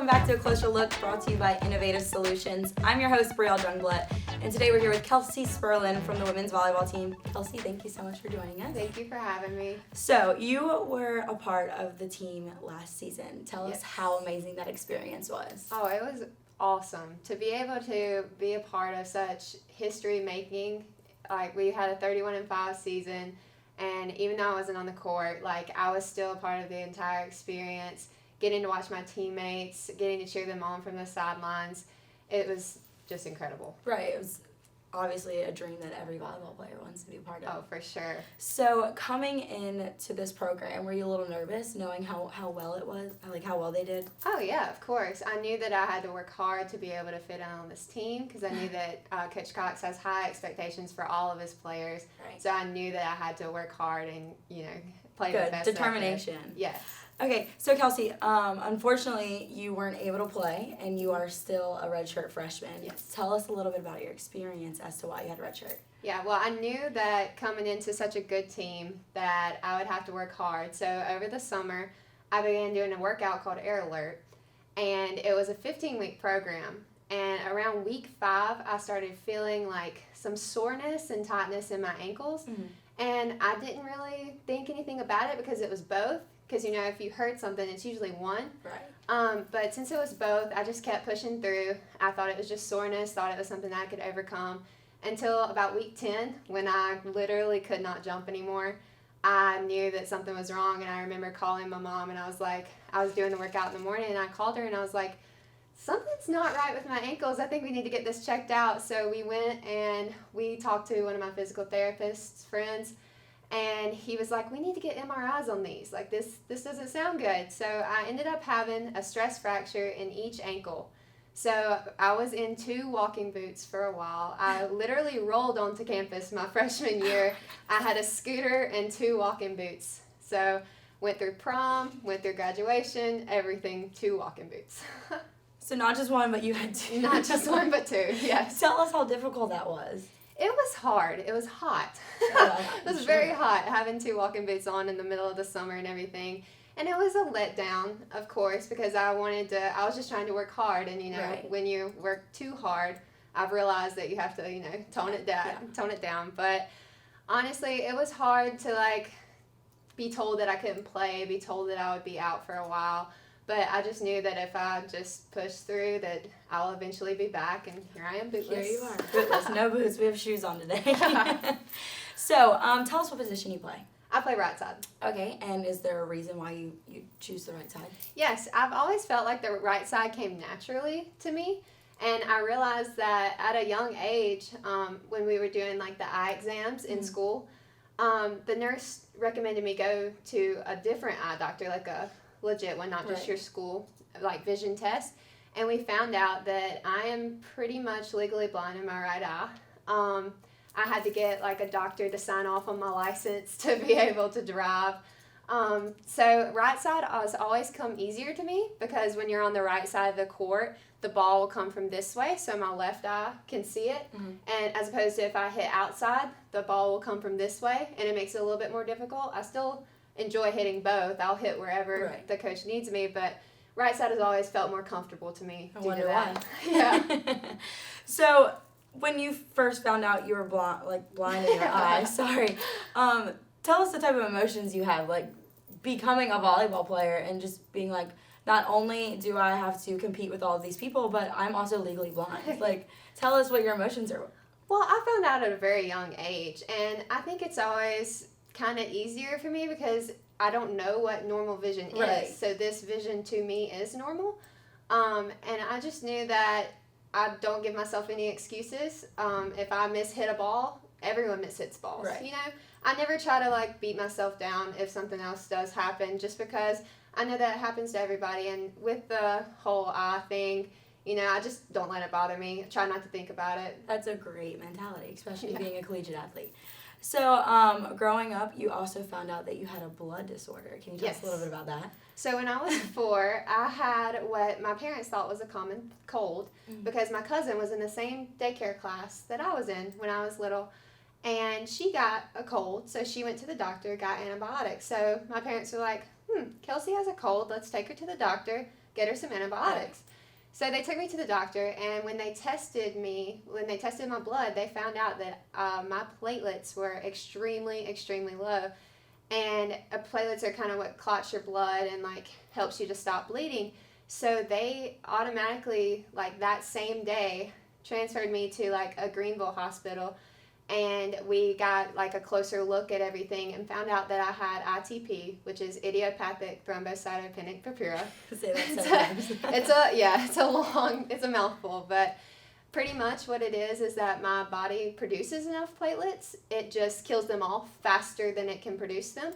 Back to A Closer Look, brought to you by Innovative Solutions. I'm your host, Brielle Jungblatt, and today we're here with Kelsey Spurlin from the women's volleyball team. Kelsey, thank you so much for joining us. Thank you for having me. So, you were a part of the team last season. Tell us how amazing that experience was. Oh, it was awesome. To be able to be a part of such history-making, like we had a 31-5 season, and even though I wasn't on the court, like I was still a part of the entire experience. Getting to watch my teammates, getting to cheer them on from the sidelines, it was just incredible. Right, it was obviously a dream that every volleyball player wants to be a part of. Oh, for sure. So coming into this program, were you a little nervous knowing how well it was, like how well they did? Oh, yeah, of course. I knew that I had to work hard to be able to fit in on this team because I knew that Coach Cox has high expectations for all of his players. Right. So I knew that I had to work hard and, play the best. Determination. Yes. Okay, so Kelsey, unfortunately you weren't able to play, and you are still a redshirt freshman. Yes. Tell us a little bit about your experience as to why you had a redshirt. Yeah, well, I knew that coming into such a good team that I would have to work hard. So over the summer, I began doing a workout called Air Alert, and it was a 15-week program. And around week 5, I started feeling like some soreness and tightness in my ankles. Mm-hmm. And I didn't really think anything about it because it was both. Because, if you hurt something, it's usually one. Right. But since it was both, I just kept pushing through. I thought it was just soreness, thought it was something that I could overcome. Until about week 10, when I literally could not jump anymore. I knew that something was wrong, and I remember calling my mom, and I was like, I was doing the workout in the morning, and I called her, and I was like, something's not right with my ankles. I think we need to get this checked out. So we went, and we talked to one of my physical therapist's friends, and he was like, we need to get MRIs on these. Like, this doesn't sound good. So I ended up having a stress fracture in each ankle. So I was in 2 walking boots for a while. I literally rolled onto campus my freshman year. I had a scooter and 2 walking boots. So went through prom, went through graduation, everything, 2 walking boots. So not just one, but you had 2. Not just one, but 2, yes. Tell us how difficult that was. It was hard. It was hot. Yeah, it was very hot having 2 walking boots on in the middle of the summer and everything. And it was a letdown, of course, because I was just trying to work hard. And, right. When you work too hard, I've realized that you have to, tone it down. But honestly, it was hard to, be told that I couldn't play, be told that I would be out for a while. But I just knew that if I just pushed through, that I'll eventually be back, and here I am, bootless. Here you are, bootless. No boots. We have shoes on today. So, tell us what position you play. I play right side. Okay, and is there a reason why you choose the right side? Yes, I've always felt like the right side came naturally to me, and I realized that at a young age, when we were doing the eye exams in school, the nurse recommended me go to a different eye doctor, like a legit one, not just your school vision test, and we found out that I am pretty much legally blind in my right eye. I had to get a doctor to sign off on my license to be able to drive. So right side has always come easier to me because when you're on the right side of the court, the ball will come from this way, so my left eye can see it. Mm-hmm. And as opposed to if I hit outside, the ball will come from this way, and it makes it a little bit more difficult. I still enjoy hitting both. I'll hit wherever the coach needs me, but right side has always felt more comfortable to me. I wonder why. Yeah. So when you first found out you were blind in your eye, tell us the type of emotions you have, becoming a volleyball player and just being not only do I have to compete with all of these people, but I'm also legally blind. Tell us what your emotions are. Well, I found out at a very young age, and I think it's always kind of easier for me because I don't know what normal vision is. So this vision to me is normal. And I just knew that I don't give myself any excuses. If I hit a ball, everyone hits balls. Right. I never try to beat myself down if something else does happen, just because I know that it happens to everybody. And with the whole eye thing, I just don't let it bother me. I try not to think about it. That's a great mentality, especially being a collegiate athlete. So, growing up, you also found out that you had a blood disorder. Can you tell us a little bit about that? So when I was 4, I had what my parents thought was a common cold because my cousin was in the same daycare class that I was in when I was little. And she got a cold, so she went to the doctor, got antibiotics. So my parents were like, Kelsey has a cold, let's take her to the doctor, get her some antibiotics. So they took me to the doctor, and when they tested my blood, they found out that my platelets were extremely, extremely low. And platelets are kind of what clots your blood and like helps you to stop bleeding. So they automatically, like that same day, transferred me to like a Greenville hospital, and we got like a closer look at everything and found out that I had ITP, which is idiopathic thrombocytopenic purpura. Say that sometimes. It's a mouthful, but pretty much what it is that my body produces enough platelets, it just kills them off faster than it can produce them.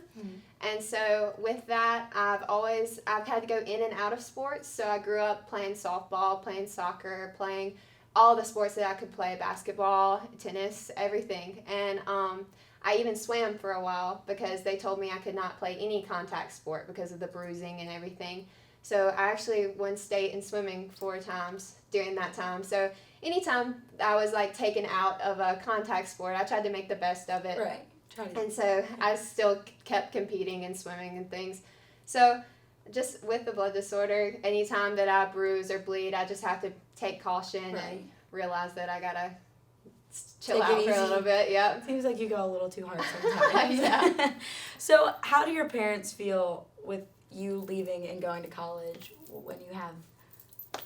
And so with that, I've had to go in and out of sports. So I grew up playing softball, playing soccer, playing all the sports that I could play, basketball, tennis, everything. And I even swam for a while because they told me I could not play any contact sport because of the bruising and everything. So I actually won state in swimming 4 times during that time. So anytime I was like taken out of a contact sport, I tried to make the best of it. Right. And so I still kept competing in swimming and things. So just with the blood disorder, anytime that I bruise or bleed, I just have to take caution and realize that I gotta chill out for a little bit. Yep. Seems like you go a little too hard sometimes. Yeah. So how do your parents feel with you leaving and going to college when you have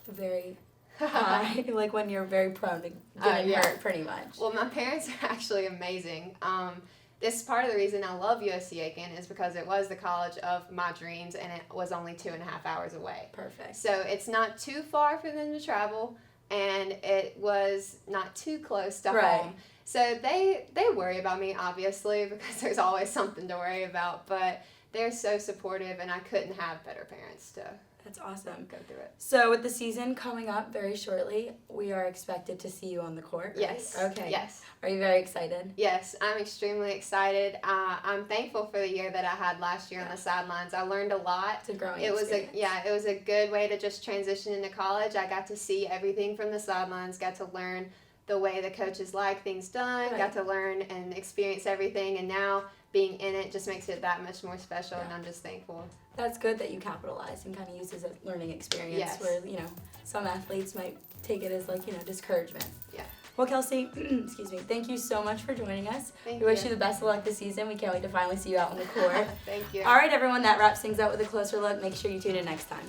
a very high, like when you're very prone to getting hurt pretty much? Well, my parents are actually amazing. This is part of the reason I love USC Aiken is because it was the college of my dreams, and it was only 2.5 hours away. Perfect. So it's not too far for them to travel, and it was not too close to home. So they worry about me, obviously, because there's always something to worry about, but they're so supportive, and I couldn't have better parents to That's awesome. Go through it. So with the season coming up very shortly, we are expected to see you on the court, right? Yes. Okay. Yes. Are you very excited? Yes, I'm extremely excited. I'm thankful for the year that I had last year on the sidelines. I learned a lot. It's a growing experience. experience. It was a good way to just transition into college. I got to see everything from the sidelines, got to learn the way the coaches like things done, got to learn and experience everything, and now being in it just makes it that much more special, and I'm just thankful. That's good that you capitalized and kind of used it as a learning experience. Yes. Where, some athletes might take it as discouragement. Yeah. Well, Kelsey, excuse me, thank you so much for joining us. Thank we wish you the best of luck this season. We can't wait to finally see you out on the court. Thank you. All right, everyone, that wraps things up with a closer look. Make sure you tune in next time.